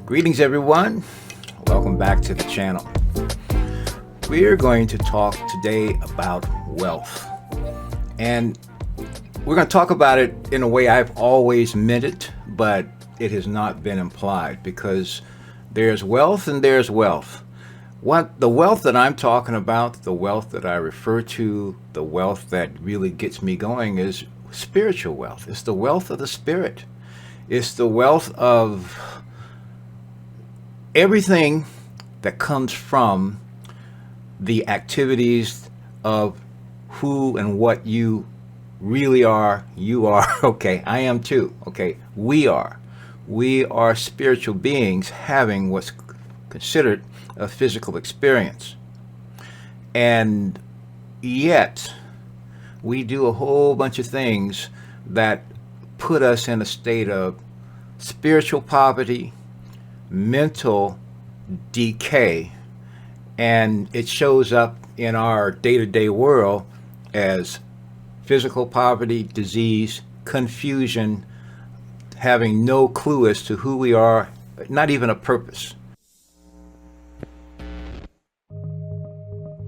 Greetings everyone, welcome back to the channel. We're going to talk today about wealth, and we're going to talk about it in a way I've always meant it, but it has not been implied, because there's wealth and there's wealth. What the wealth that I'm talking about, the wealth that I refer to, the wealth that really gets me going is spiritual wealth. It's the wealth of the spirit. It's the wealth of everything that comes from the activities of who and what you really are. You are, okay, I am too, okay, we are spiritual beings having what's considered a physical experience. And yet we do a whole bunch of things that put us in a state of spiritual poverty, mental decay, and it shows up in our day-to-day world as physical poverty, disease, confusion, having no clue as to who we are, not even a purpose.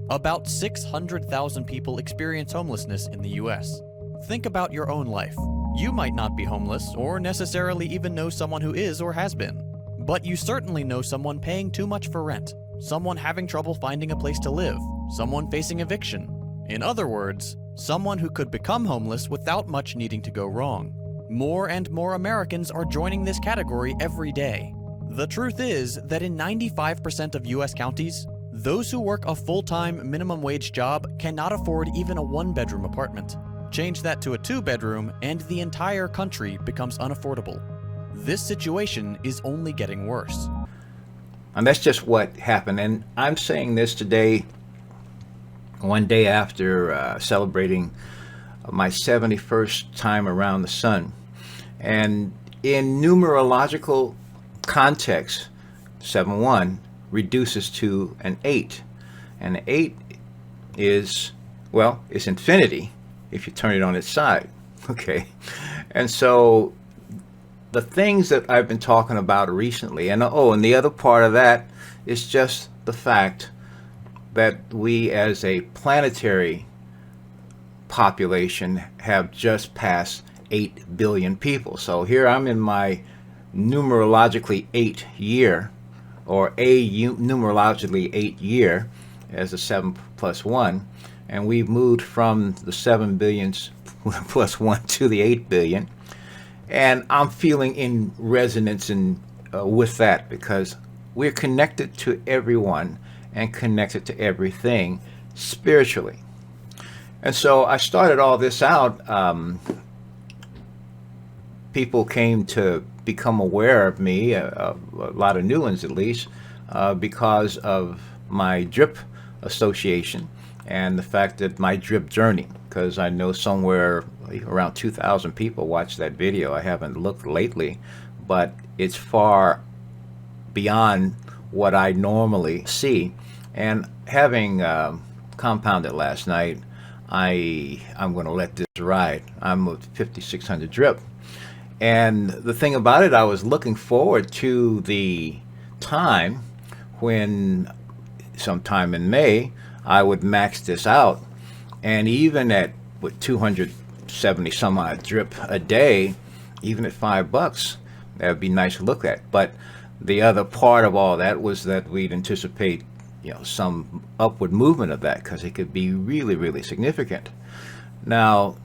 About 600,000 people experience homelessness in the US. Think about your own life. You might not be homeless or necessarily even know someone who is or has been. But you certainly know someone paying too much for rent, someone having trouble finding a place to live, someone facing eviction. In other words, someone who could become homeless without much needing to go wrong. More and more Americans are joining this category every day. The truth is that in 95% of US counties, those who work a full-time minimum wage job cannot afford even a one-bedroom apartment. Change that to a two-bedroom and the entire country becomes unaffordable. This situation is only getting worse. And that's just what happened. And I'm saying this today, one day after celebrating my 71st time around the sun. And in numerological context, 7-1 reduces to an 8. And 8 is, well, it's infinity if you turn it on its side. Okay. And so the things that I've been talking about recently, and the other part of that is just the fact that we as a planetary population have just passed 8 billion people. So here I'm in my numerologically 8 year, or numerologically 8 year as a 7 plus 1, and we've moved from the 7 billions plus 1 to the 8 billion. And I'm feeling in resonance with that, because we're connected to everyone and connected to everything spiritually. And so I started all this out. People came to become aware of me, a lot of new ones at least, because of my drip association and the fact that my drip journey, because I know somewhere around 2,000 people watched that video. I haven't looked lately, but it's far beyond what I normally see. And having compounded last night, I'm going to let this ride. I'm a 5600 drip. And the thing about it, I was looking forward to the time when sometime in May, I would max this out. And even at with 270 some odd drip a day, even at $5, that would be nice to look at. But the other part of all that was that we'd anticipate, some upward movement of that, because it could be really, really significant. Now,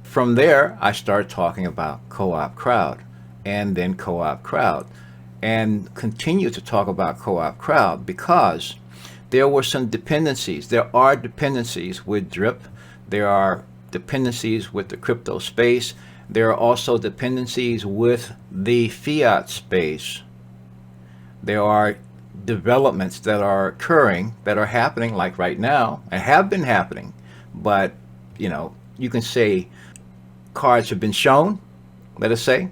from there, I started talking about co-op crowd, and then co-op crowd, and continue to talk about co-op crowd, because there were some dependencies. There are dependencies with drip. There are dependencies with the crypto space. There are also dependencies with the fiat space. There are developments that are occurring, that are happening like right now, and have been happening. But, you can say cards have been shown, let us say.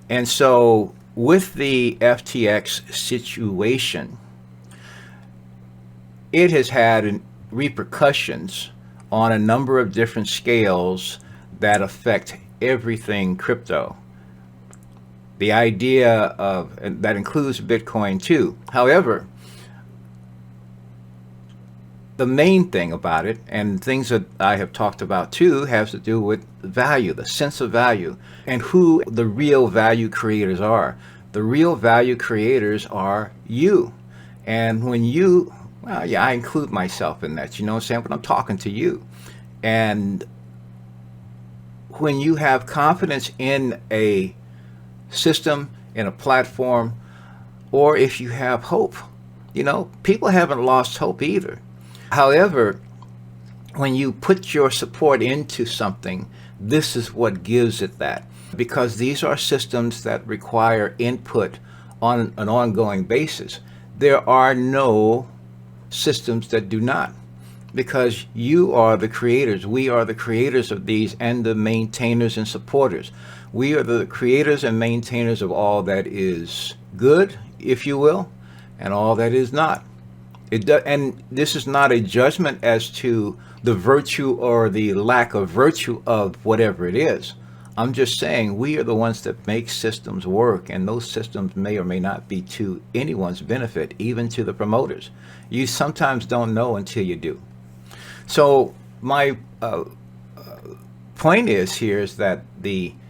And so with the FTX situation, it has had repercussions on a number of different scales that affect everything crypto. The idea of, and that includes Bitcoin too. However, the main thing about it, and things that I have talked about too, has to do with value, the sense of value, and who the real value creators are. The real value creators are you. And when you, well, yeah, I include myself in that, you know what I'm saying? But I'm talking to you. And when you have confidence in a system, in a platform, or if you have hope, you know, people haven't lost hope either. However, when you put your support into something, this is what gives it that. Because these are systems that require input on an ongoing basis. There are no systems that do not. Because you are the creators. We are the creators of these and the maintainers and supporters. We are the creators and maintainers of all that is good, if you will, and all that is not. And this is not a judgment as to the virtue or the lack of virtue of whatever it is. I'm just saying we are the ones that make systems work, and those systems may or may not be to anyone's benefit, even to the promoters. You sometimes don't know until you do. So my point is here is that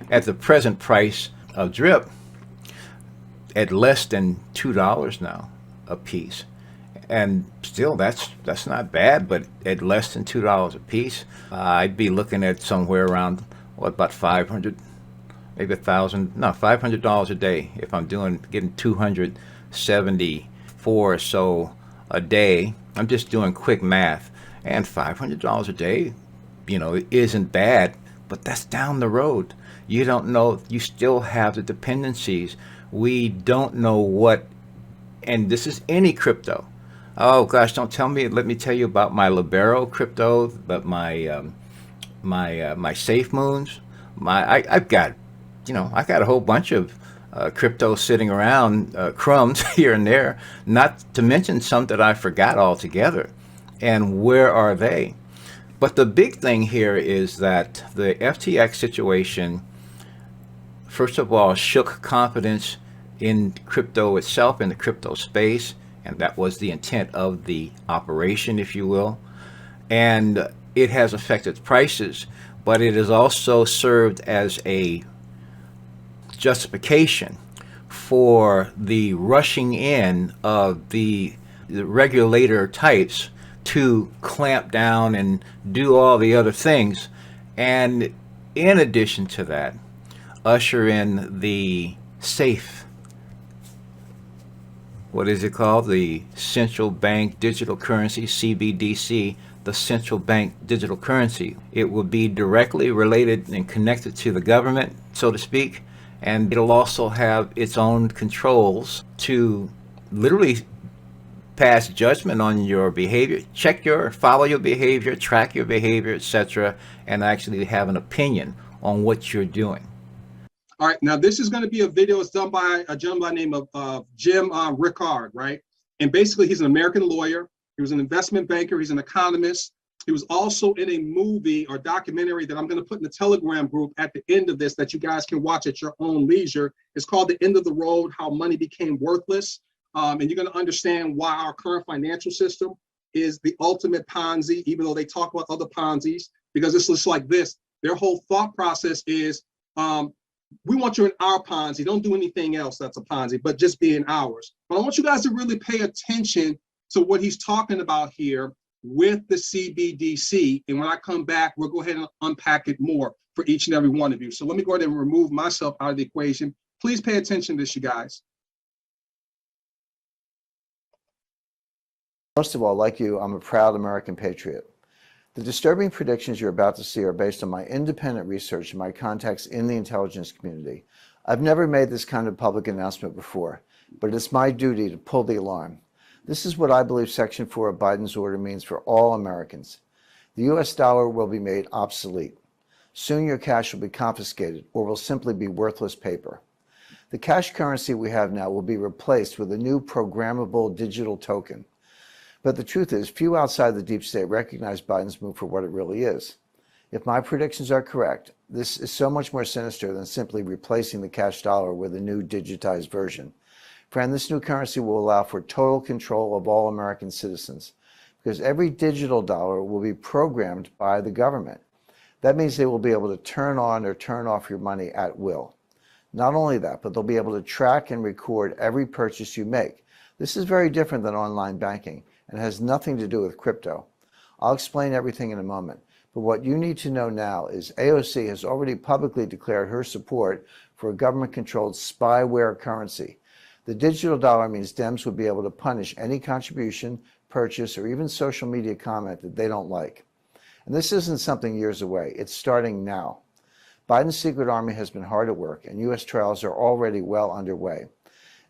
at the present price of drip, at less than $2 now a piece, and still that's not bad, but at less than $2 a piece, I'd be looking at somewhere around about 500, maybe 1,000, no, $500 a day if I'm getting 274 or so a day. I'm just doing quick math. And $500 a day, you know, isn't bad, but that's down the road. You don't know, you still have the dependencies. We don't know what, and this is any crypto. Oh gosh, don't tell me, let me tell you about my Libero crypto, but my Safe Moons. I've got, you know, I got a whole bunch of crypto sitting around, crumbs here and there, not to mention some that I forgot altogether. And where are they? But the big thing here is that the FTX situation, first of all, shook confidence in crypto itself, in the crypto space, and that was the intent of the operation, if you will. And it has affected prices, but it has also served as a justification for the rushing in of the regulator types to clamp down and do all the other things, and in addition to that, usher in the safe, what is it called? The central bank digital currency, CBDC, the central bank digital currency. It will be directly related and connected to the government, so to speak, and it'll also have its own controls to literally pass judgment on your behavior, follow your behavior, track your behavior, etc., and actually have an opinion on what you're doing. All right, now this is going to be a video. It's done by a gentleman by the name of Jim Ricard, right? And basically, he's an American lawyer. He was an investment banker. He's an economist. He was also in a movie or documentary that I'm going to put in the Telegram group at the end of this that you guys can watch at your own leisure. It's called The End of the Road: How Money Became Worthless. And you're going to understand why our current financial system is the ultimate Ponzi, even though they talk about other Ponzi's, because it's just like this. Their whole thought process is, we want you in our Ponzi. Don't do anything else that's a Ponzi, but just be in ours. But I want you guys to really pay attention to what he's talking about here with the CBDC. And when I come back, we'll go ahead and unpack it more for each and every one of you. So let me go ahead and remove myself out of the equation. Please pay attention to this, you guys. Most of all, like you, I'm a proud American patriot. The disturbing predictions you're about to see are based on my independent research and my contacts in the intelligence community. I've never made this kind of public announcement before, but it's my duty to pull the alarm. This is what I believe Section 4 of Biden's order means for all Americans. The US dollar will be made obsolete. Soon your cash will be confiscated or will simply be worthless paper. The cash currency we have now will be replaced with a new programmable digital token. But the truth is, few outside the deep state recognize Biden's move for what it really is. If my predictions are correct, This is so much more sinister than simply replacing the cash dollar with a new digitized version. Friend, this new currency will allow for total control of all American citizens because every digital dollar will be programmed by the government. That means they will be able to turn on or turn off your money at will. Not only that, but they'll be able to track and record every purchase you make. This is very different than online banking and has nothing to do with crypto. I'll explain everything in a moment, but what you need to know now is AOC has already publicly declared her support for a government-controlled spyware currency. The digital dollar means Dems would be able to punish any contribution, purchase, or even social media comment that they don't like. And this isn't something years away. It's starting now. Biden's secret army has been hard at work, and U.S. trials are already well underway.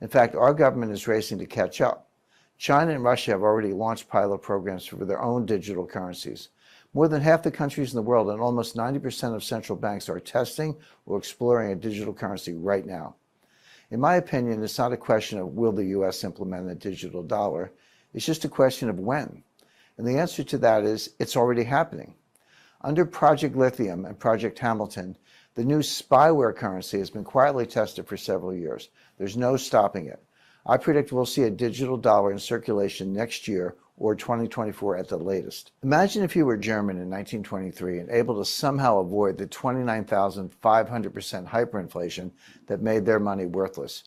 In fact, our government is racing to catch up. China and Russia have already launched pilot programs for their own digital currencies. More than half the countries in the world and almost 90% of central banks are testing or exploring a digital currency right now. In my opinion, it's not a question of will the U.S. implement a digital dollar. It's just a question of when. And the answer to that is it's already happening. Under Project Lithium and Project Hamilton, the new spyware currency has been quietly tested for several years. There's no stopping it. I predict we'll see a digital dollar in circulation next year or 2024 at the latest. Imagine if you were German in 1923 and able to somehow avoid the 29,500% hyperinflation that made their money worthless.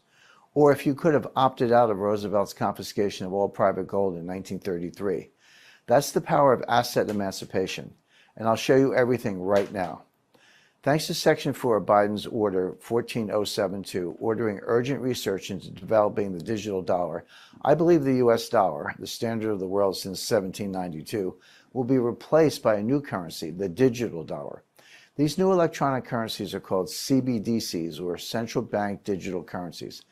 Or if you could have opted out of Roosevelt's confiscation of all private gold in 1933. That's the power of asset emancipation, and I'll show you everything right now. Thanks to Section 4 of Biden's Order 14072, ordering urgent research into developing the digital dollar, I believe the U.S. dollar, the standard of the world since 1792, will be replaced by a new currency, the digital dollar. These new electronic currencies are called CBDCs, or central bank digital currencies.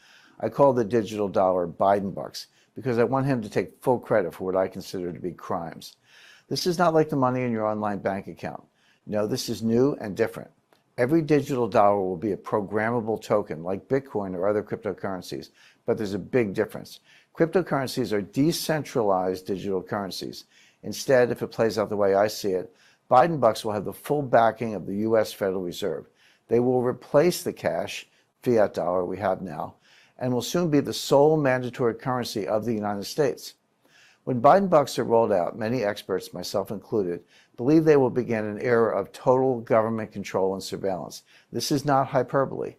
I call the digital dollar Biden bucks because I want him to take full credit for what I consider to be crimes. This is not like the money in your online bank account. No, this is new and different. Every digital dollar will be a programmable token like Bitcoin or other cryptocurrencies, but there's a big difference. Cryptocurrencies are decentralized digital currencies. Instead, if it plays out the way I see it, Biden bucks will have the full backing of the U.S. Federal Reserve. They will replace the cash, fiat dollar we have now, and will soon be the sole mandatory currency of the United States. When Biden bucks are rolled out, many experts, myself included, believe they will begin an era of total government control and surveillance. This is not hyperbole.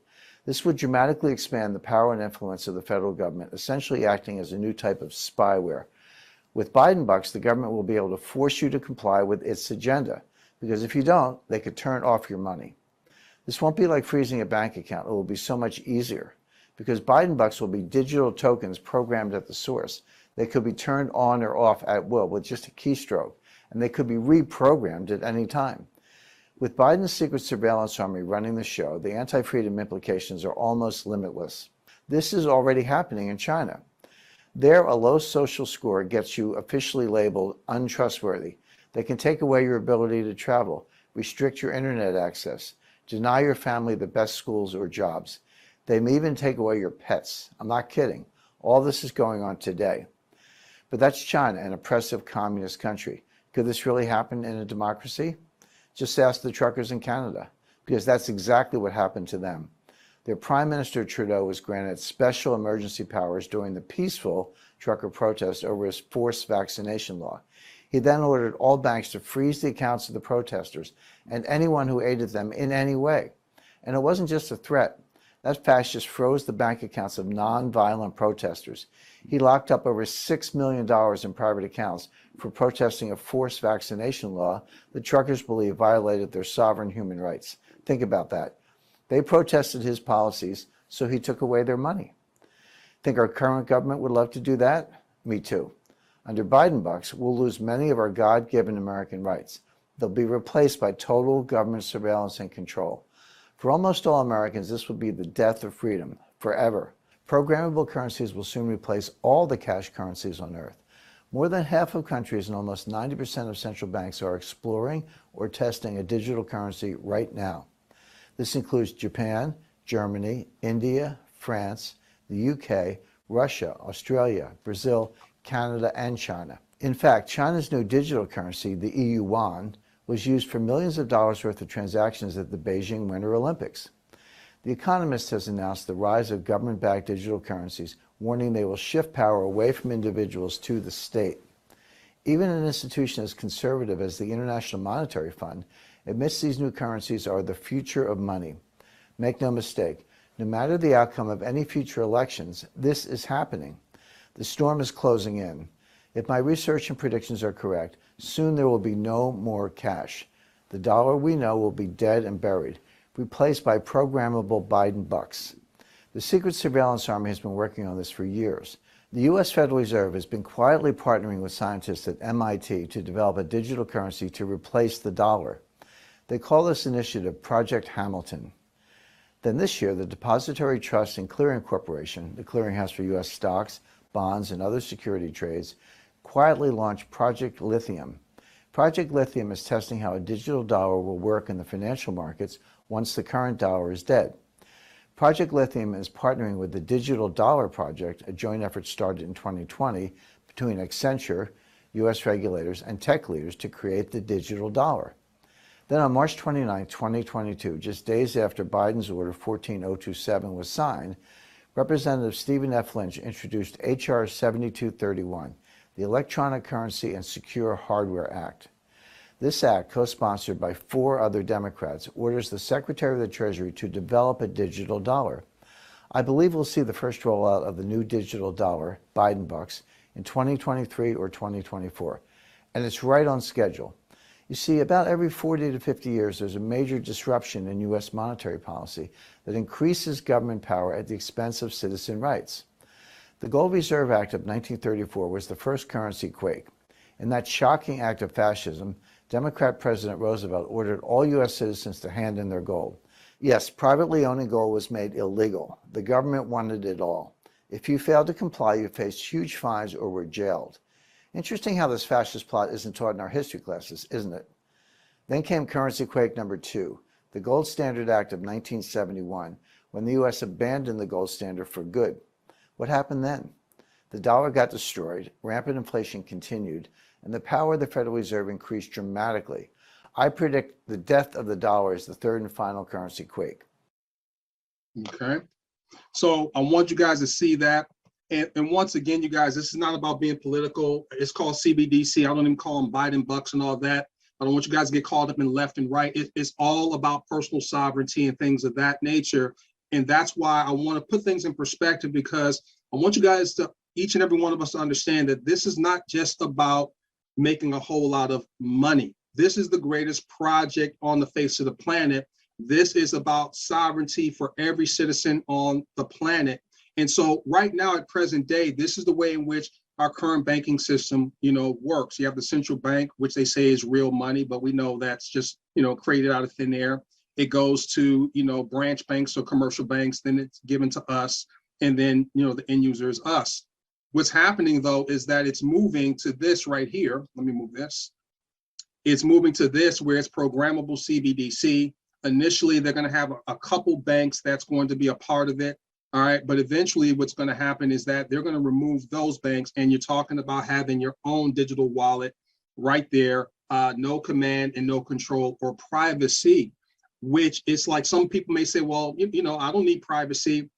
This would dramatically expand the power and influence of the federal government, essentially acting as a new type of spyware. With Biden bucks, the government will be able to force you to comply with its agenda, because if you don't, they could turn off your money. This won't be like freezing a bank account. It will be so much easier, because Biden bucks will be digital tokens programmed at the source. They could be turned on or off at will with just a keystroke, and they could be reprogrammed at any time. With Biden's secret surveillance army running the show, the anti-freedom implications are almost limitless. This is already happening in China. There, a low social score gets you officially labeled untrustworthy. They can take away your ability to travel, restrict your internet access, deny your family the best schools or jobs. They may even take away your pets. I'm not kidding. All this is going on today. But that's China, an oppressive communist country. Could this really happen in a democracy? Just ask the truckers in Canada, because that's exactly what happened to them. Their Prime Minister Trudeau was granted special emergency powers during the peaceful trucker protest over his forced vaccination law. He then ordered all banks to freeze the accounts of the protesters and anyone who aided them in any way. And it wasn't just a threat. That fascist froze the bank accounts of non-violent protesters. He locked up over $6 million in private accounts for protesting a forced vaccination law that truckers believe violated their sovereign human rights. Think about that. They protested his policies, so he took away their money. Think our current government would love to do that? Me too. Under Biden bucks, we'll lose many of our God-given American rights. They'll be replaced by total government surveillance and control. For almost all Americans, this would be the death of freedom, forever. Programmable currencies will soon replace all the cash currencies on Earth. More than half of countries and almost 90% of central banks are exploring or testing a digital currency right now. This includes Japan, Germany, India, France, the UK, Russia, Australia, Brazil, Canada, and China. In fact, China's new digital currency, the EU yuan, was used for millions of dollars worth of transactions at the Beijing Winter Olympics. The Economist has announced the rise of government-backed digital currencies, warning they will shift power away from individuals to the state. Even an institution as conservative as the International Monetary Fund admits these new currencies are the future of money. Make no mistake, no matter the outcome of any future elections, this is happening. The storm is closing in. If my research and predictions are correct, soon there will be no more cash. The dollar we know will be dead and buried, replaced by programmable Biden bucks. The Secret Surveillance Army has been working on this for years. The U.S. Federal Reserve has been quietly partnering with scientists at MIT to develop a digital currency to replace the dollar. They call this initiative Project Hamilton. Then this year, the Depository Trust and Clearing Corporation, the clearinghouse for U.S. stocks, bonds, and other security trades, quietly launched Project Lithium. Project Lithium is testing how a digital dollar will work in the financial markets once the current dollar is dead. Project Lithium is partnering with the Digital Dollar Project, a joint effort started in 2020 between Accenture, U.S. regulators, and tech leaders to create the digital dollar. Then on March 29, 2022, just days after Biden's Order 14027 was signed, Representative Stephen F. Lynch introduced H.R. 7231, the Electronic Currency and Secure Hardware Act. This act, co-sponsored by 4 other Democrats, orders the Secretary of the Treasury to develop a digital dollar. I believe we'll see the first rollout of the new digital dollar, Biden bucks, in 2023 or 2024. And it's right on schedule. You see, about every 40 to 50 years, there's a major disruption in U.S. monetary policy that increases government power at the expense of citizen rights. The Gold Reserve Act of 1934 was the first currency quake. In that shocking act of fascism, Democrat President Roosevelt ordered all U.S. citizens to hand in their gold. Yes, privately owning gold was made illegal. The government wanted it all. If you failed to comply, you faced huge fines or were jailed. Interesting how this fascist plot isn't taught in our history classes, isn't it? Then came currency quake number 2, the Gold Standard Act of 1971, when the U.S. abandoned the gold standard for good. What happened then? The dollar got destroyed, rampant inflation continued, and the power of the Federal Reserve increased dramatically. I predict the death of the dollar is the third and final currency quake. Okay. So I want you guys to see that. And once again, you guys, this is not about being political. It's called CBDC. I don't even call them Biden bucks and all that. I don't want you guys to get caught up in left and right. It's all about personal sovereignty and things of that nature. And that's why I want to put things in perspective, because I want you guys to, each and every one of us, to understand that this is not just about making a whole lot of money. This is the greatest project on the face of the planet. This is about sovereignty for every citizen on the planet. And so right now at present day, this is the way in which our current banking system, works. You have the central bank, which they say is real money, but we know that's just, created out of thin air. It goes to, branch banks or commercial banks, then it's given to us. And then, the end user is us. What's happening, though, is that it's moving to this right here. Let me move this. It's moving to this where it's programmable CBDC. Initially, they're going to have a couple banks that's going to be a part of it. All right. But eventually what's going to happen is that they're going to remove those banks. And you're talking about having your own digital wallet right there. No command and no control or privacy, which is like some people may say, well, I don't need privacy.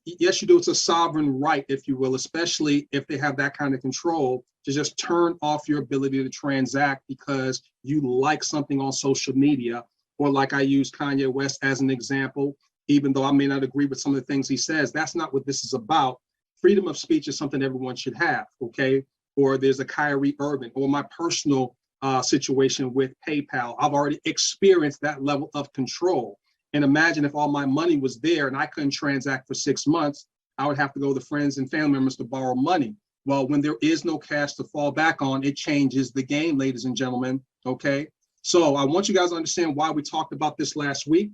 Yes, you do. It's a sovereign right, if you will, especially if they have that kind of control, to just turn off your ability to transact because you like something on social media, or like I use Kanye West as an example, even though I may not agree with some of the things he says. That's not what this is about. Freedom of speech is something everyone should have, okay? Or there's a Kyrie Irving, or my personal situation with PayPal. I've already experienced that level of control. And imagine if all my money was there and I couldn't transact for 6 months, I would have to go to friends and family members to borrow money. Well, when there is no cash to fall back on, it changes the game, ladies and gentlemen, okay? So I want you guys to understand why we talked about this last week.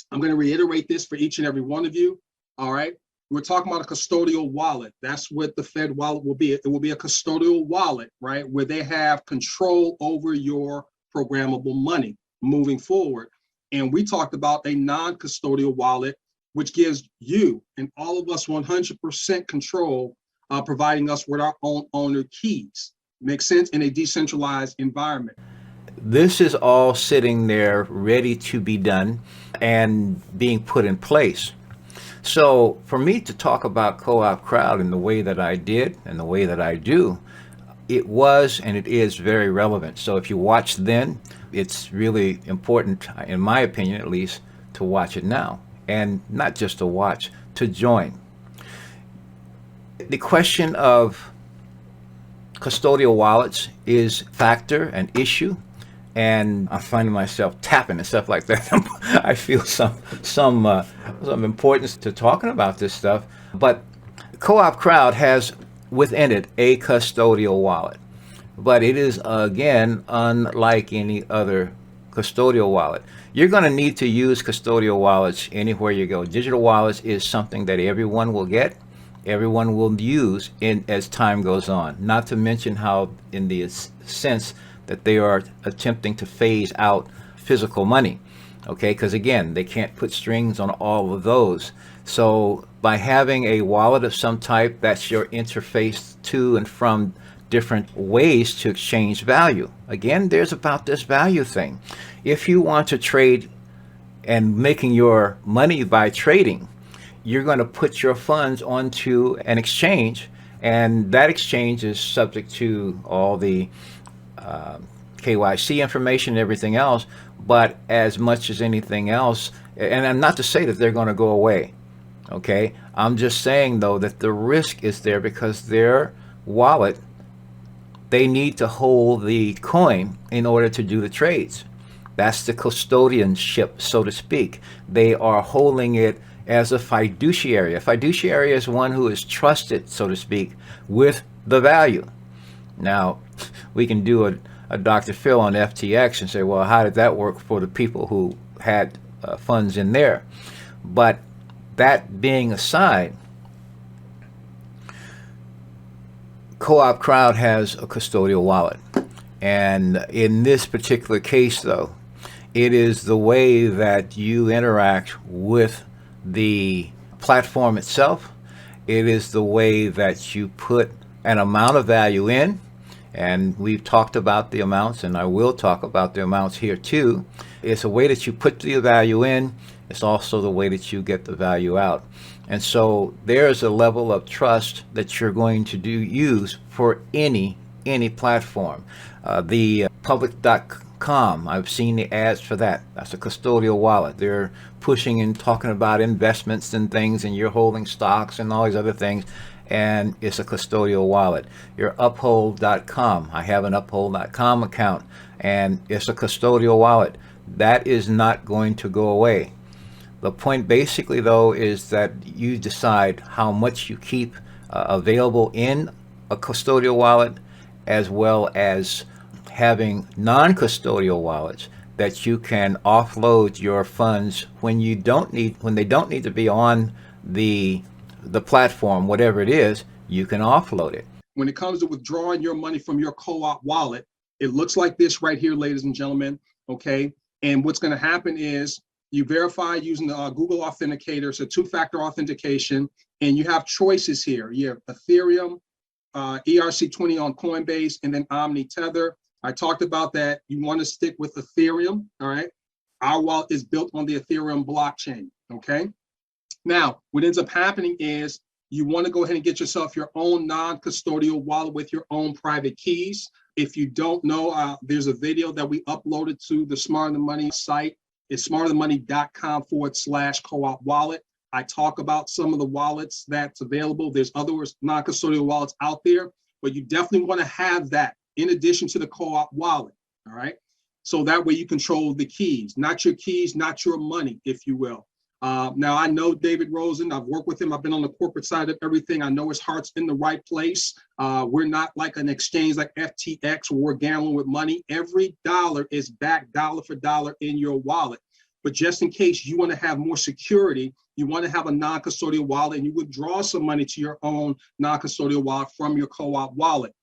I'm going to reiterate this for each and every one of you, all right? We're talking about a custodial wallet. That's what the Fed wallet will be. It will be a custodial wallet, right, where they have control over your programmable money moving forward. And we talked about a non-custodial wallet, which gives you and all of us 100% control, providing us with our own owner keys. Makes sense? In a decentralized environment. This is all sitting there ready to be done and being put in place. So for me to talk about Co-op Crowd in the way that I did and the way that I do, it was and it is very relevant. So if you watched then, it's really important, in my opinion at least, to watch it now. And not just to watch, to join. The question of custodial wallets is factor, an issue, and I'm finding myself tapping and stuff like that. I feel some importance to talking about this stuff. But Co-op Crowd has within it a custodial wallet, but it is again unlike any other custodial wallet. You're going to need to use custodial wallets anywhere you go. Digital wallets is something that everyone will get, everyone will use in as time goes on. Not to mention how, in the sense that they are attempting to phase out physical money. Okay, because again, they can't put strings on all of those. So by having a wallet of some type, that's your interface to and from different ways to exchange value. Again, there's about this value thing. If you want to trade and making your money by trading, you're going to put your funds onto an exchange, and that exchange is subject to all the KYC information and everything else. But as much as anything else, and I'm not to say that they're going to go away, okay? I'm just saying, though, that the risk is there because their wallet, they need to hold the coin in order to do the trades. That's the custodianship, so to speak. They are holding it as a fiduciary. A fiduciary is one who is trusted, so to speak, with the value. Now, we can do a Dr. Phil on FTX and say, well, how did that work for the people who had funds in there? But that being aside, Co-op Crowd has a custodial wallet. And in this particular case, though, it is the way that you interact with the platform itself. It is the way that you put an amount of value in. And we've talked about the amounts, and I will talk about the amounts here too. It's a way that you put the value in. It's also the way that you get the value out. And so there's a level of trust that you're going to use for any platform. The public.com, I've seen the ads for that. That's a custodial wallet. They're pushing and talking about investments and things, and you're holding stocks and all these other things. And it's a custodial wallet. Your uphold.com. I have an uphold.com account, and it's a custodial wallet. That is not going to go away. The point basically, though, is that you decide how much you keep available in a custodial wallet, as well as having non-custodial wallets that you can offload your funds when they don't need to be on the platform, whatever it is. You can offload it. When it comes to withdrawing your money from your co-op wallet, it looks like this right here, ladies and gentlemen, okay? And what's going to happen is you verify using the Google Authenticator, so two-factor authentication, and you have choices here. You have Ethereum, ERC20 on Coinbase, and then Omni Tether. I talked about that. You want to stick with Ethereum, all right? Our wallet is built on the Ethereum blockchain, okay? Now, what ends up happening is you want to go ahead and get yourself your own non-custodial wallet with your own private keys. If you don't know, there's a video that we uploaded to the Smarter Than Money site. It's smarterthanmoney.com/co-op wallet. I talk about some of the wallets that's available. There's other non-custodial wallets out there, but you definitely want to have that in addition to the co-op wallet, all right? So that way you control the keys, not your keys, not your money, if you will. Now, I know David Rosen. I've worked with him. I've been on the corporate side of everything. I know his heart's in the right place. We're not like an exchange like FTX where we're gambling with money. Every dollar is back dollar for dollar in your wallet. But just in case you want to have more security, you want to have a non-custodial wallet, and you withdraw some money to your own non-custodial wallet from your co-op wallet.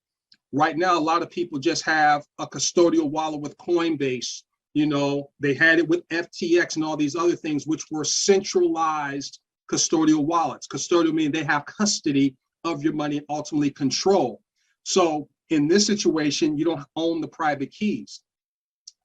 Right now, a lot of people just have a custodial wallet with Coinbase. You know, they had it with FTX and all these other things, which were centralized custodial wallets. Custodial meaning they have custody of your money and ultimately control. So in this situation, you don't own the private keys.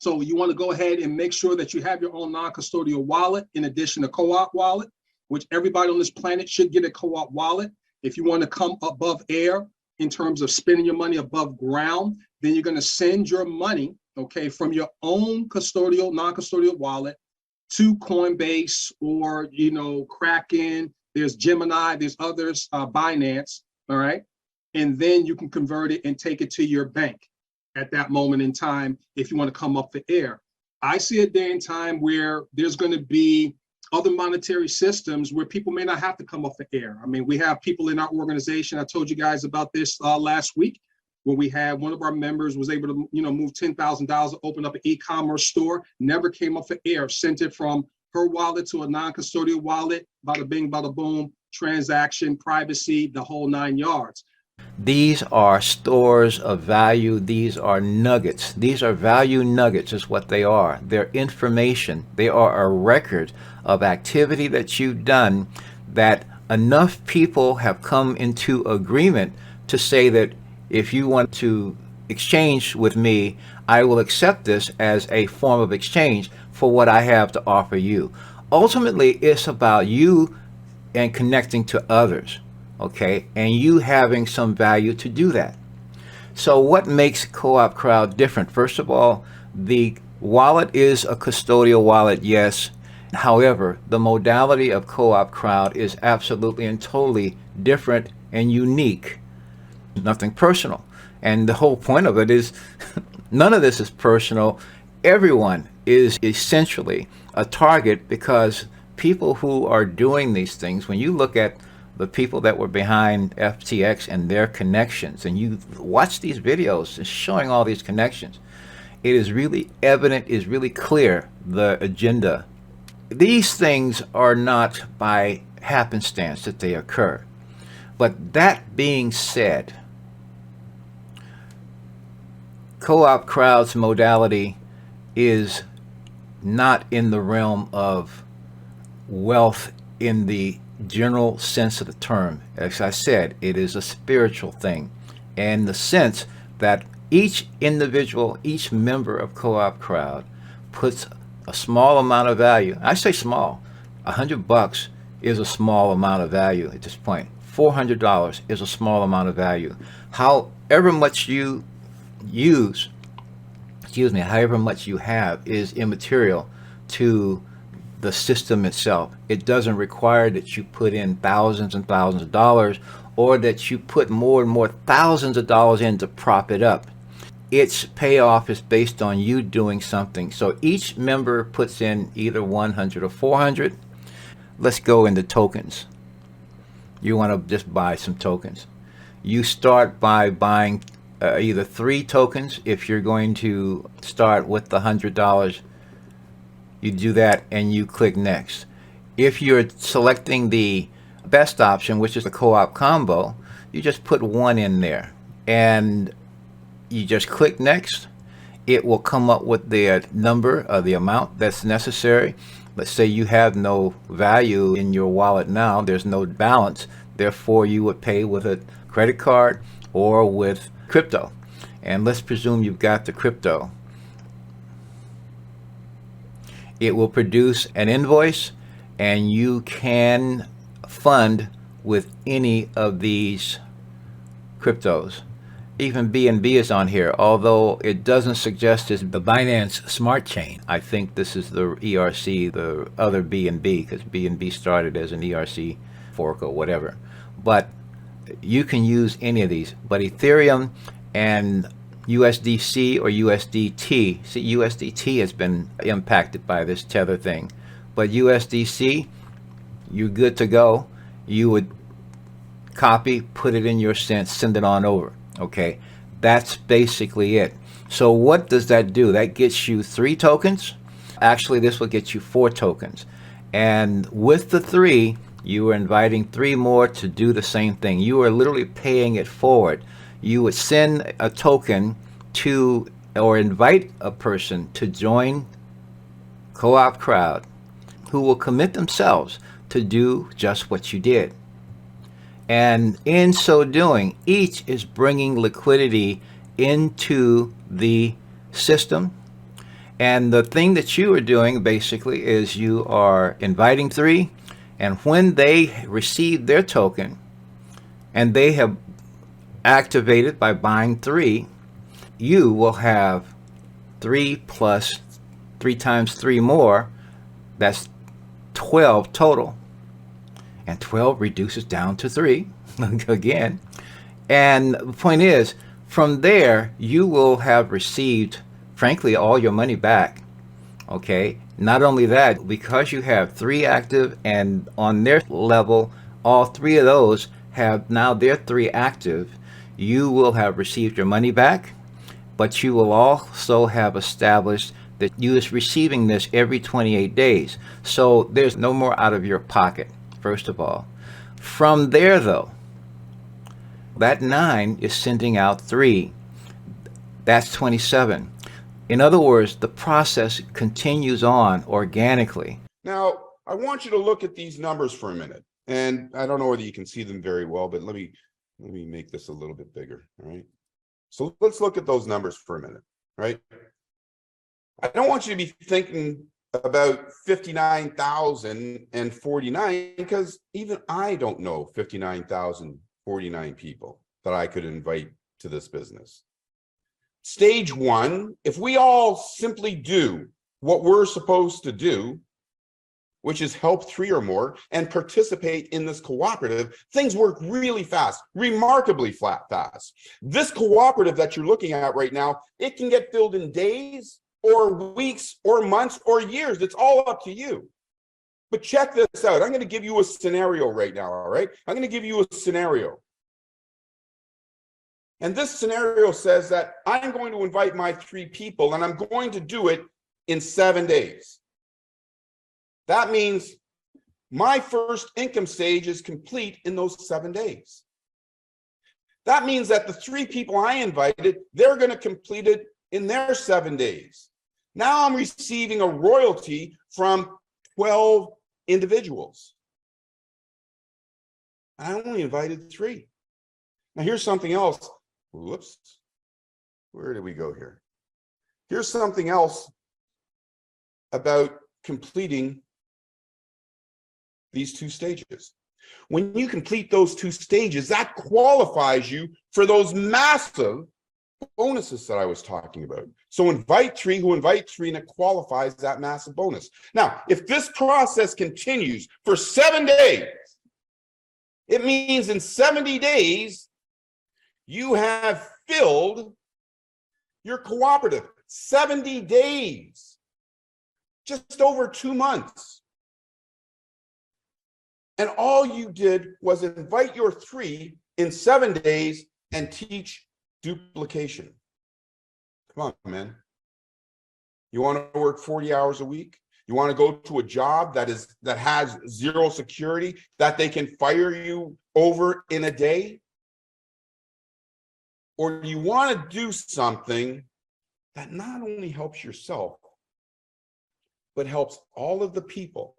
So you want to go ahead and make sure that you have your own non-custodial wallet in addition to co-op wallet, which everybody on this planet should get a co-op wallet. If you want to come above air in terms of spending your money above ground, then you're going to send your money, okay, from your own custodial, non-custodial wallet to Coinbase or, you know, Kraken. There's Gemini, there's others, Binance, all right? And then you can convert it and take it to your bank at that moment in time if you want to come up for air. I see a day and time where there's going to be other monetary systems where people may not have to come up for air. I mean, we have people in our organization. I told you guys about this last week, where we had one of our members was able to, you know, move $10,000 to open up an e-commerce store, never came up for air, sent it from her wallet to a non-custodial wallet, bada bing, bada boom, transaction, privacy, the whole 9 yards. These are stores of value. These are nuggets. These are value nuggets is what they are. They're information. They are a record of activity that you've done that enough people have come into agreement to say that if you want to exchange with me, I will accept this as a form of exchange for what I have to offer you. Ultimately, it's about you and connecting to others. Okay, and you having some value to do that. So what makes Co-op Crowd different? First of all, the wallet is a custodial wallet, yes. However, the modality of Co-op Crowd is absolutely and totally different and unique. Nothing personal. And the whole point of it is none of this is personal. Everyone is essentially a target, because people who are doing these things, when you look at the people that were behind FTX and their connections, and you watch these videos and showing all these connections, it is really evident, is really clear, the agenda. These things are not by happenstance that they occur. But that being said, Co-op Crowd's modality is not in the realm of wealth in the general sense of the term. As I said, it is a spiritual thing, and the sense that each individual, each member of Co-op Crowd puts a small amount of value. I say small. $100 is a small amount of value at this point. $400 is a small amount of value. However much you use, however much you have is immaterial to the system itself. It doesn't require that you put in thousands and thousands of dollars, or that you put more and more thousands of dollars in to prop it up. Its payoff is based on you doing something. So each member puts in either 100 or 400. Let's go into tokens. You want to just buy some tokens. You start by buying either 3 tokens. If you're going to start with the $100, you do that and you click next. If you're selecting the best option, which is the co-op combo, you just put 1 in there and you just click next. It will come up with the number or the amount that's necessary. Let's say you have no value in your wallet now, there's no balance, therefore you would pay with a credit card or with crypto. And let's presume you've got the crypto. It will produce an invoice, and you can fund with any of these cryptos. Even BNB is on here, although it doesn't suggest it's the Binance Smart Chain. I think this is the ERC, the other BNB, because BNB started as an ERC fork or whatever. But you can use any of these. But Ethereum and USDC or USDT, see, USDT has been impacted by this tether thing. But USDC, you're good to go. You would copy, put it in your send it on over. Okay, that's basically it. So what does that do? That gets you 3 tokens. Actually, this will get you 4 tokens. And with the 3, you are inviting 3 more to do the same thing. You are literally paying it forward. You would send a token to, or invite a person to join Co-op Crowd, who will commit themselves to do just what you did. And in so doing, each is bringing liquidity into the system, And the thing that you are doing basically is you are inviting 3, and when they receive their token and they have activated by buying 3, you will have 3 plus 3 times 3 more. That's 12 total. And 12 reduces down to 3 again. And the point is, from there, you will have received, frankly, all your money back. Okay? Not only that, because you have 3 active, and on their level, all 3 of those have now their 3 active, you will have received your money back, but you will also have established that you is receiving this every 28 days. So there's no more out of your pocket, first of all. From there, though, that 9 is sending out 3. That's 27. In other words, the process continues on organically. Now, I want you to look at these numbers for a minute. And I don't know whether you can see them very well, but let me make this a little bit bigger, all right? So let's look at those numbers for a minute, right? I don't want you to be thinking about 59,049, because even I don't know 59,049 people that I could invite to this business. Stage 1, if we all simply do what we're supposed to do, which is help 3 or more and participate in this cooperative, things work really fast, remarkably fast. This cooperative that you're looking at right now, it can get filled in days or weeks or months or years. It's all up to you. But check this out. I'm going to give you a scenario right now, all right? I'm going to give you a scenario. And this scenario says that I'm going to invite my 3 people, and I'm going to do it in 7 days. That means my first income stage is complete in those 7 days. That means that the 3 people I invited, they're going to complete it in their 7 days. Now I'm receiving a royalty from 12 individuals. I only invited 3. Now here's something else. Whoops. Where did we go here? Here's something else about completing these 2 stages. When you complete those 2 stages, that qualifies you for those massive bonuses that I was talking about. So invite 3 who invite 3, and it qualifies that massive bonus. Now, if this process continues for 7 days, it means in 70 days, you have filled your cooperative. 70 days, just over 2 months. And all you did was invite your 3 in 7 days and teach duplication. Come on, man. You want to work 40 hours a week? You want to go to a job that has 0 security, that they can fire you over in a day? Or do you want to do something that not only helps yourself, but helps all of the people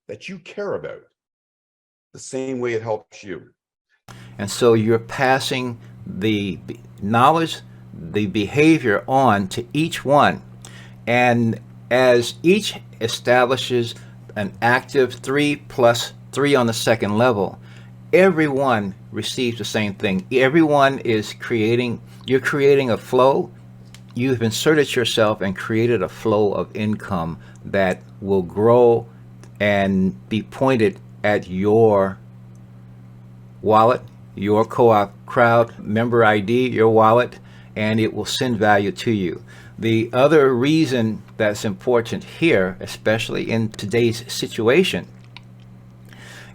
that you care about the same way it helps you? And so you're passing the knowledge, the behavior on to each one. And as each establishes an active 3 plus 3 on the second level, everyone receives the same thing. Everyone is you're creating a flow. You've inserted yourself and created a flow of income that will grow and be pointed at your wallet, your co-op crowd member ID, your wallet, and it will send value to you. The other reason that's important here, especially in today's situation,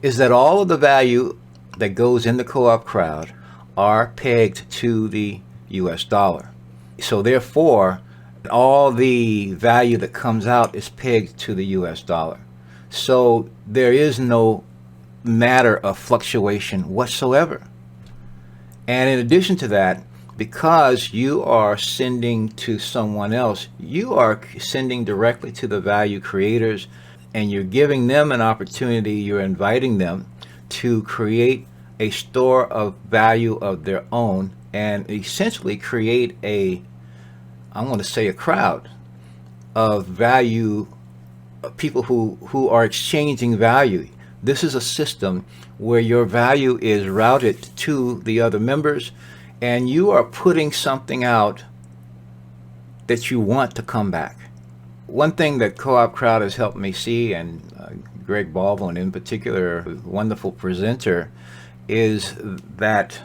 is that all of the value that goes in the co-op crowd are pegged to the US dollar. So therefore, all the value that comes out is pegged to the US dollar. So there is no matter of fluctuation whatsoever. And in addition to that, because you are sending to someone else, you are sending directly to the value creators, and you're giving them an opportunity, you're inviting them to create a store of value of their own and essentially create a I'm going to say a crowd of value, people who are exchanging value. This is a system where your value is routed to the other members, and you are putting something out that you want to come back. One thing that Co-op Crowd has helped me see, and Greg Baldwin in particular, a wonderful presenter, is that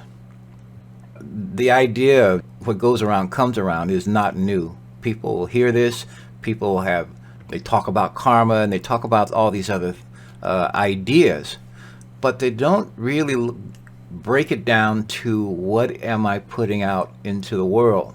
the idea of what goes around comes around is not new. People will hear this, they talk about karma, and they talk about all these other ideas, but they don't really break it down to what am I putting out into the world.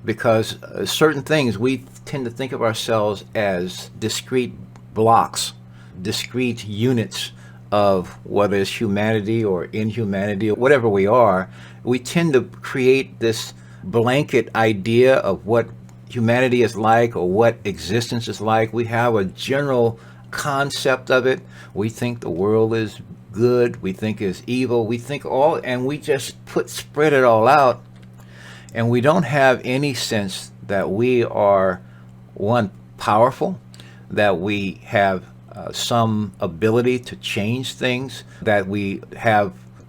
Because certain things, we tend to think of ourselves as discrete blocks, discrete units of whether it's humanity or inhumanity or whatever we are. We tend to create this blanket idea of what humanity is like or what existence is like. We have a general concept of it. We think the world is good, we think it's evil, we think all, and we just spread it all out. And we don't have any sense that we are, one, powerful, that we have some ability to change things, that we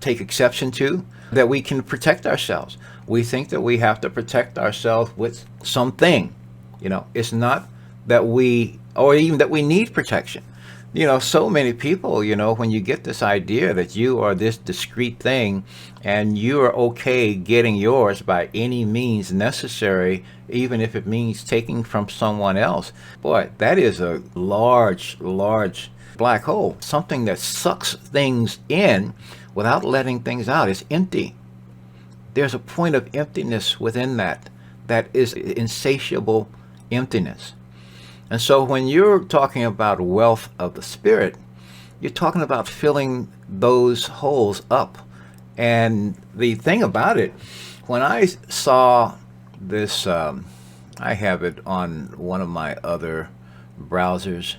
take exception to, that we can protect ourselves. We think that we have to protect ourselves with something. It's not that or even that we need protection. So many people, when you get this idea that you are this discrete thing and you are okay getting yours by any means necessary, even if it means taking from someone else, boy, that is a large, large black hole, something that sucks things in without letting things out. It's empty. There's a point of emptiness within that is insatiable emptiness. And so when you're talking about wealth of the spirit, you're talking about filling those holes up. And the thing about it, when I saw this, I have it on one of my other browsers,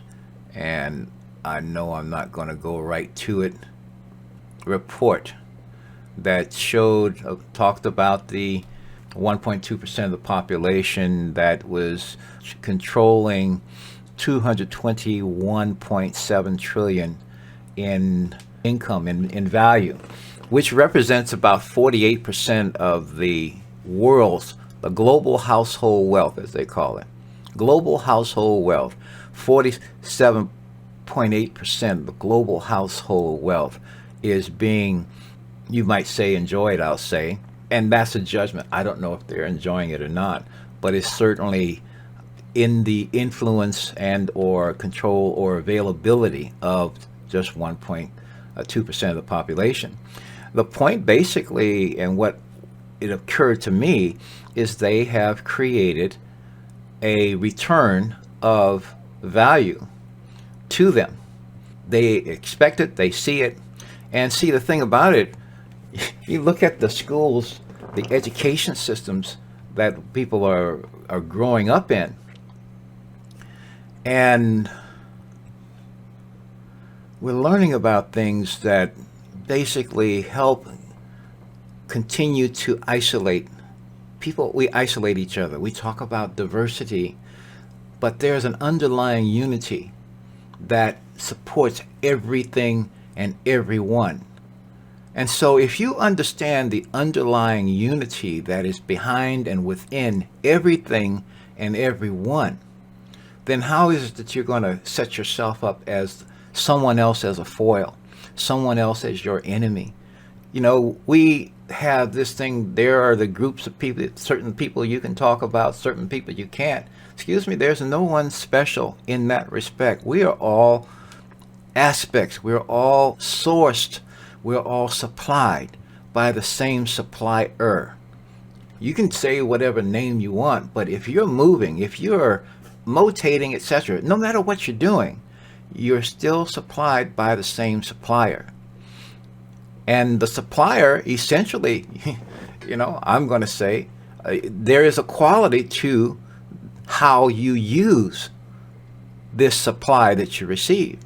and I know I'm not going to go right to it, report that talked about the 1.2% of the population that was controlling 221.7 trillion in income, in value, which represents about 48% of the global household wealth, as they call it. Global household wealth, 47.8% of the global household wealth is being, you might say, enjoyed, I'll say. And that's a judgment. I don't know if they're enjoying it or not, but it's certainly in the influence and or control or availability of just 1.2% of the population. The point basically, and what it occurred to me, is they have created a return of value to them. They expect it, they see it, and see the thing about it, you look at the schools, the education systems that people are growing up in, and we're learning about things that basically help continue to isolate people. We isolate each other. We talk about diversity, but there's an underlying unity that supports everything and everyone. And so if you understand the underlying unity that is behind and within everything and everyone, then how is it that you're going to set yourself up as someone else as a foil, someone else as your enemy? We have this thing, there are the groups of people, certain people you can talk about, certain people you can't. Excuse me, there's no one special in that respect. We are all aspects, we're all sourced, we're all supplied by the same supplier. You can say whatever name you want, but if you're moving, if you're motating, etc., no matter what you're doing, you're still supplied by the same supplier. And the supplier, essentially, I'm going to say, there is a quality to how you use this supply that you receive.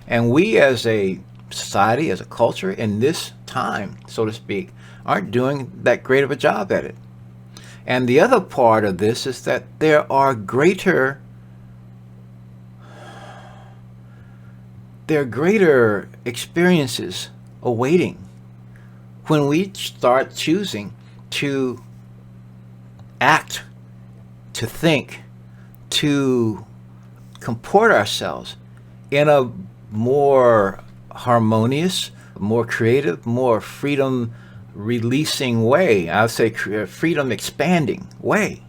And we as a society, as a culture, in this time, so to speak, aren't doing that great of a job at it. And the other part of this is that there are greater experiences awaiting when we start choosing to act, to think, to comport ourselves in a more harmonious, more creative, more freedom releasing way. I would say freedom expanding way.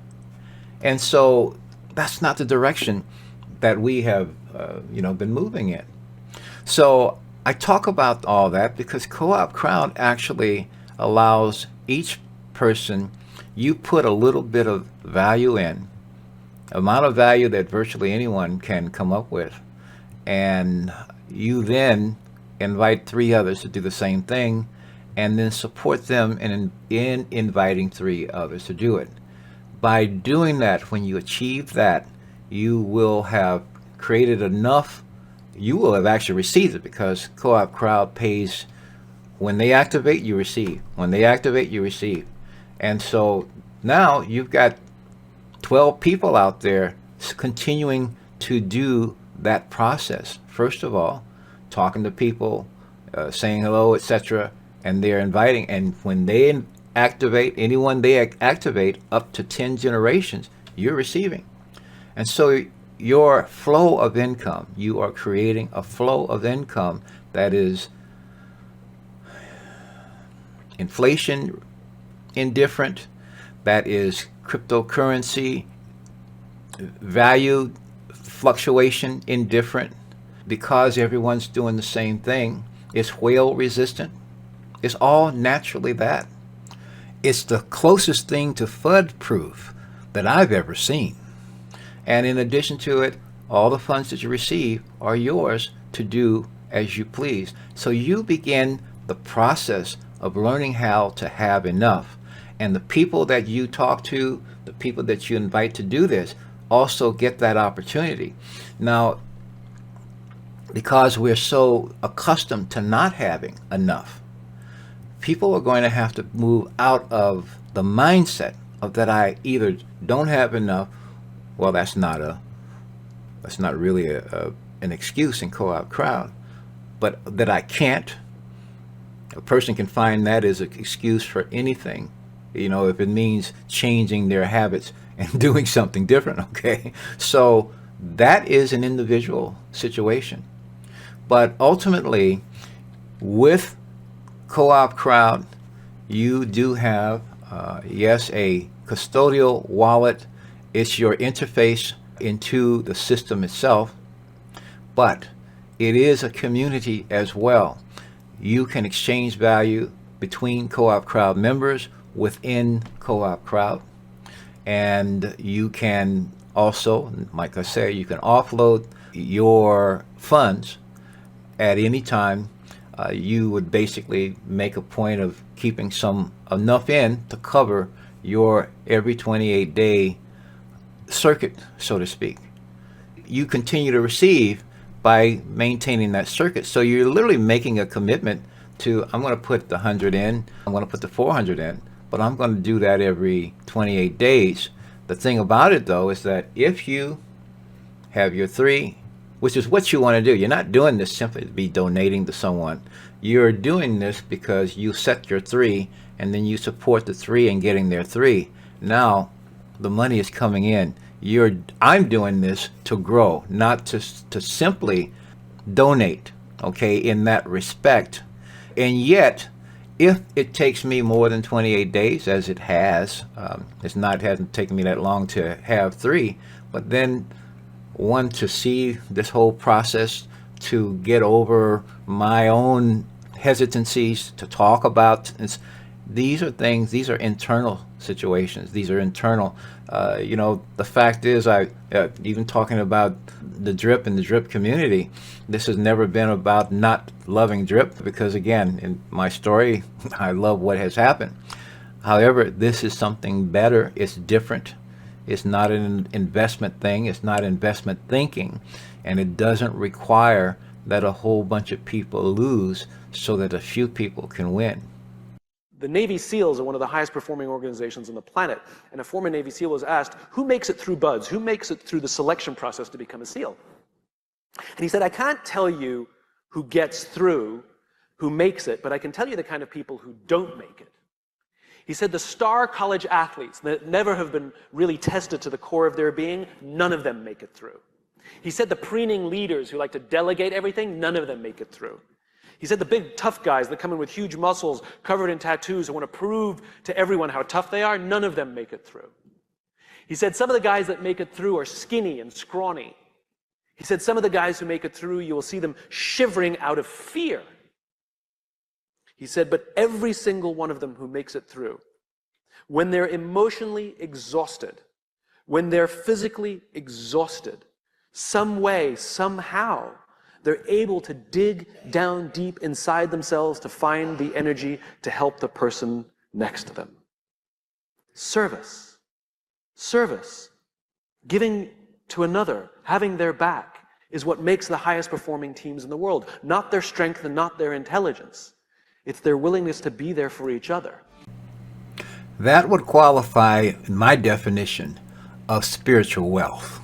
And so that's not the direction that we have been moving in. So I talk about all that because Co-op Crowd actually allows each person, you put a little bit of value in, amount of value that virtually anyone can come up with, and you then invite 3 others to do the same thing, and then support them in inviting 3 others to do it. By doing that, when you achieve that, you will have created enough, you will have actually received it, because Co-op Crowd pays when they activate, you receive. When they activate, you receive. And so now you've got 12 people out there continuing to do that process. First of all, talking to people, saying hello, etc., and they're inviting. And when they activate, anyone they activate, up to 10 generations, you're receiving. And so your flow of income, you are creating a flow of income that is inflation indifferent, that is cryptocurrency value fluctuation indifferent, because everyone's doing the same thing. It's whale resistant. It's all naturally that. It's the closest thing to FUD proof that I've ever seen. And in addition to it, all the funds that you receive are yours to do as you please. So you begin the process of learning how to have enough. And the people that you talk to, the people that you invite to do this, also get that opportunity. Now, because we're so accustomed to not having enough, people are going to have to move out of the mindset of that I either don't have enough. Well, that's not really an excuse in Co-op Crowd, but that I can't. A person can find that as an excuse for anything, if it means changing their habits and doing something different, okay? So that is an individual situation. But ultimately, with Co-op Crowd, you do have, yes, a custodial wallet. It's your interface into the system itself, but it is a community as well. You can exchange value between Co-op Crowd members within Co-op Crowd, and you can also, like I say, you can offload your funds at any time. You would basically make a point of keeping enough in to cover your every 28-day circuit, so to speak. You continue to receive by maintaining that circuit. So you're literally making a commitment to, I'm going to put the 100 in, I'm going to put the 400 in, but I'm going to do that every 28 days. The thing about it, though, is that if you have your 3, which is what you want to do, you're not doing this simply to be donating to someone. You're doing this because you set your 3, and then you support the 3 in getting their 3. Now, the money is coming in. I'm doing this to grow, not to simply donate, okay, in that respect. And yet, if it takes me more than 28 days, as it has, it hasn't taken me that long to have 3, but then to see this whole process, to get over my own hesitancies to talk about these are internal situations. These are internal. The fact is, even talking about the drip and the drip community, this has never been about not loving drip, because again, in my story, I love what has happened. However, this is something better. It's different. It's not an investment thing. It's not investment thinking. And it doesn't require that a whole bunch of people lose so that a few people can win. The Navy SEALs are one of the highest performing organizations on the planet. And a former Navy SEAL was asked, who makes it through BUDS? Who makes it through the selection process to become a SEAL? And he said, I can't tell you who gets through, who makes it, but I can tell you the kind of people who don't make it. He said the star college athletes that never have been really tested to the core of their being, none of them make it through. He said the preening leaders who like to delegate everything, none of them make it through. He said the big tough guys that come in with huge muscles, covered in tattoos, who want to prove to everyone how tough they are, none of them make it through. He said some of the guys that make it through are skinny and scrawny. He said some of the guys who make it through, you will see them shivering out of fear. He said, but every single one of them who makes it through, when they're emotionally exhausted, when they're physically exhausted, some way, somehow, they're able to dig down deep inside themselves to find the energy to help the person next to them. Service. Service. Giving to another, having their back, is what makes the highest performing teams in the world. Not their strength and not their intelligence. It's their willingness to be there for each other. That would qualify, in my definition, of spiritual wealth.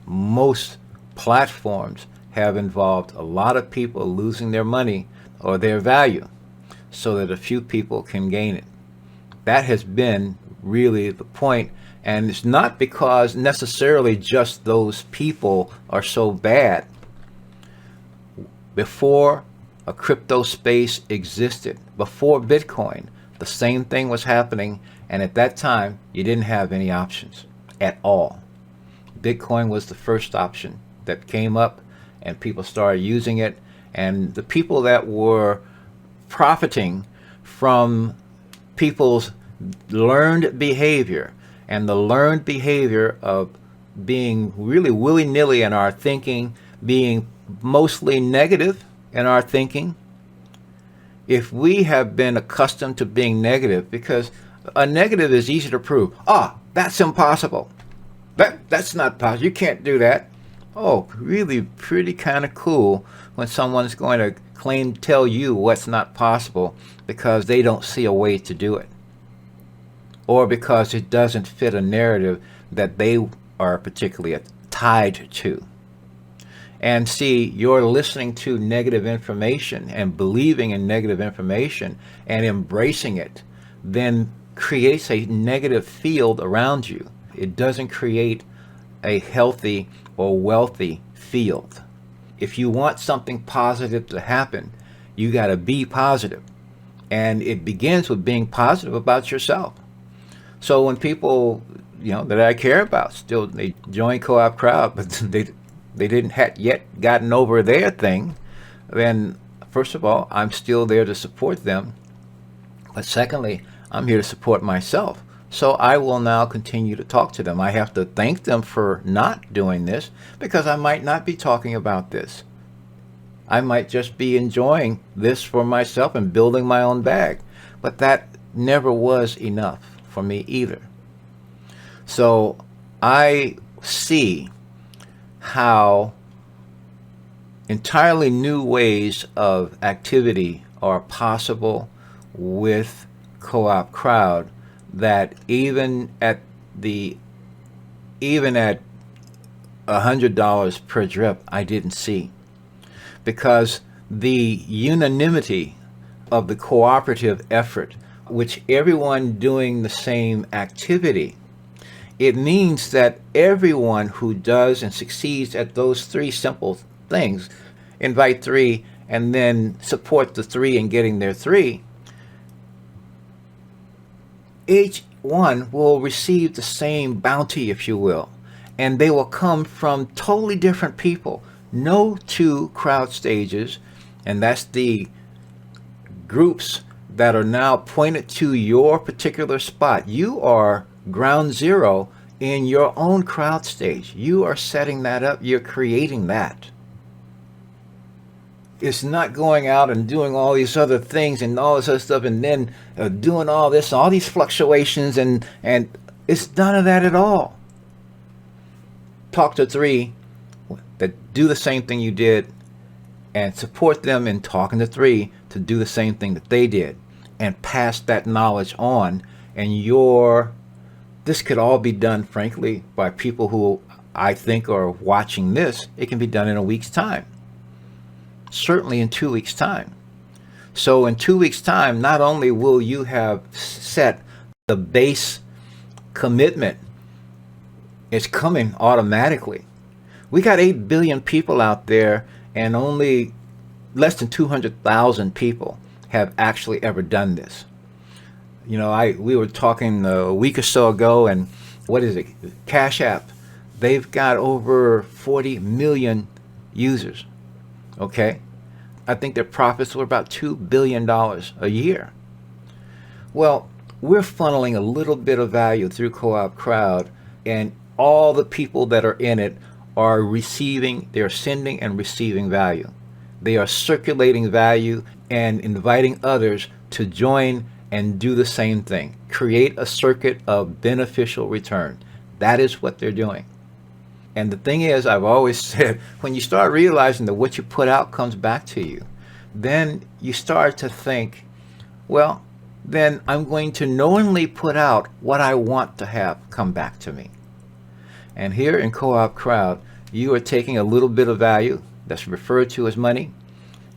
Most platforms have involved a lot of people losing their money or their value so that a few people can gain it. That has been really the point, and it's not because necessarily just those people are so bad. Before a crypto space existed, before Bitcoin, the same thing was happening, and at that time you didn't have any options at all. Bitcoin was the first option that came up, and people started using it, and the people that were profiting from people's learned behavior, and the learned behavior of being really willy-nilly in our thinking, being mostly negative in our thinking. If we have been accustomed to being negative, because a negative is easy to prove. That's impossible. That's not possible. You can't do that. Oh, really pretty kind of cool when someone's going to tell you what's not possible because they don't see a way to do it, or because it doesn't fit a narrative that they are particularly tied to. And see, you're listening to negative information and believing in negative information and embracing it, then creates a negative field around you. It doesn't create a healthy or wealthy field. If you want something positive to happen, you got to be positive. And it begins with being positive about yourself. So when people, that I care about, still they join Co-op Crowd, but they didn't yet gotten over their thing, then first of all, I'm still there to support them. But secondly, I'm here to support myself. So I will now continue to talk to them. I have to thank them for not doing this, because I might not be talking about this. I might just be enjoying this for myself and building my own bag. But that never was enough for me either. So I see how entirely new ways of activity are possible with Co-op Crowd that even at $100 per drip I didn't see, because the unanimity of the cooperative effort, which everyone doing the same activity, it means that everyone who does and succeeds at those three simple things, invite three and then support the three in getting their three, each one will receive the same bounty, if you will, and they will come from totally different people. No two crowd stages, and that's the groups that are now pointed to your particular spot. You are ground zero in your own crowd stage. You are setting that up. You're creating that. It's not going out and doing all these other things and all this other stuff and then doing all this, all these fluctuations, and it's none of that at all. Talk to three that do the same thing you did and support them in talking to three to do the same thing that they did. and pass that knowledge on. And this could all be done, frankly, by people who I think are watching this. It can be done in a week's time, certainly in 2 weeks' time. So in 2 weeks' time, not only will you have set the base commitment, it's coming automatically. We got 8 billion people out there, and only less than 200,000 people have actually ever done this. You know, we were talking a week or so ago, and what is it? Cash App. They've got over 40 million users. Okay? I think their profits were about $2 billion a year. Well, we're funneling a little bit of value through Co-op Crowd, and all the people that are in it are they're sending and receiving value. They are circulating value and inviting others to join and do the same thing. Create a circuit of beneficial return. That is what they're doing. And the thing is, I've always said, when you start realizing that what you put out comes back to you, then you start to think, well, then I'm going to knowingly put out what I want to have come back to me. And here in Co-op Crowd, you are taking a little bit of value that's referred to as money.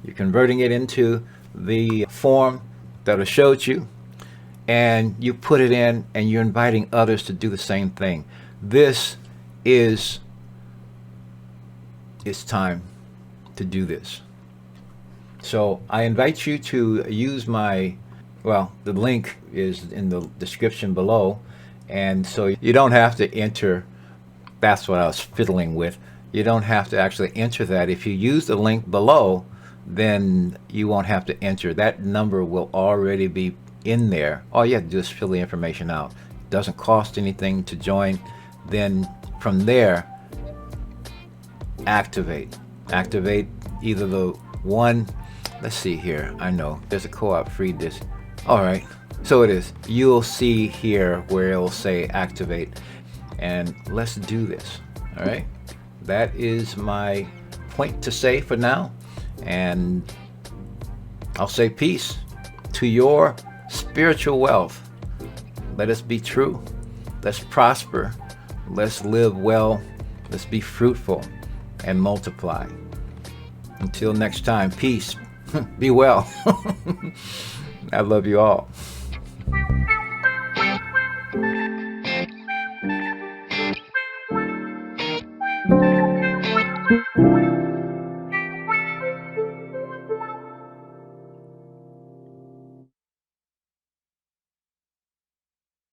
You're converting it into the form that I showed you, and you put it in, and you're inviting others to do the same thing. It's time to do this. So I invite you to use the link is in the description below, and so you don't have to enter. That's what I was fiddling with. You don't have to actually enter that. If you use the link below, then you won't have to enter. That number will already be in there. All you have to do is fill the information out. It doesn't cost anything to join. Then from there, activate either the one, let's see here, I know there's a co-op free disc. All right, so it is. You'll see here where it'll say activate, and let's do this. All right, that is my point to say for now, and I'll say peace to your spiritual wealth. Let us be true. Let's prosper. Let's live well. Let's be fruitful and multiply. Until next time, peace. Be well. I love you all.